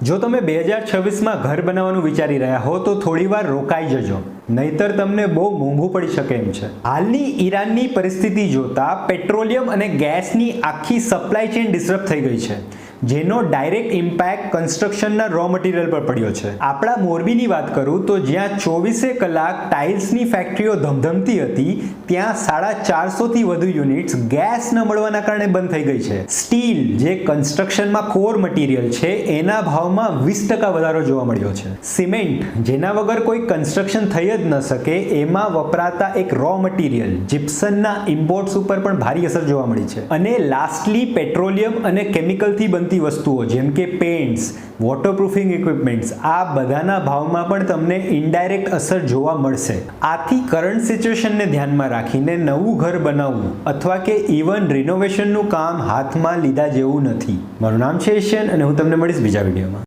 જો તમે 2026માં ઘર બનાવવાનું વિચારી રહ્યા હો તો થોડીવાર રોકાઈ જજો, નહીતર તમને બહુ મોંઘું પડી શકે એમ છે. હાલની ઈરાનની પરિસ્થિતિ જોતા પેટ્રોલિયમ અને ગેસની આખી સપ્લાય ચેઇન ડિસ્ટર્બ થઈ ગઈ છે, જેનો ડાયરેક્ટ ઇમ્પેક્ટ કન્સ્ટ્રક્શનના રો મટીરિયલ પર પડ્યો છે. આપણા મોરબીની વાત કરું તો જ્યાં 24 કલાક ટાઇલ્સની ફેક્ટરીઓ ધમધમતી હતી, ત્યાં 450થી વધુ યુનિટ્સ ગેસ ન મળવાના કારણે બંધ થઈ ગઈ છે. સ્ટીલ, જે કન્સ્ટ્રક્શનમાં કોર મટીરિયલ છે, એના ભાવમાં 20% વધારો જોવા મળ્યો છે. સિમેન્ટ, જેના વગર કોઈ કન્સ્ટ્રક્શન થઈ જ ન શકે, એમાં વપરાતા એક રો મટીરિયલ જીપ્સમના ઇમ્પોર્ટ્સ ઉપર પણ ભારી અસર જોવા મળી છે. અને લાસ્ટલી પેટ્રોલિયમ અને કેમિકલથી બનતી વસ્તુઓ જેમ કે પેન્ટ્સ, વોટરપ્રૂફિંગ ઇક્વિપમેન્ટ્સ, આ બધાના ભાવમાં પણ તમને ઇનડાયરેક્ટ અસર જોવા મળશે. આથી કરંટ સિચ્યુએશનને ધ્યાનમાં રાખીને નવું ઘર બનાવવું અથવા કે ઇવન રિનોવેશનનું કામ હાથમાં લીધા જેવું નથી. મારું નામ છે એશિયન અને હું તમને મળીશ બીજા વિડીયોમાં.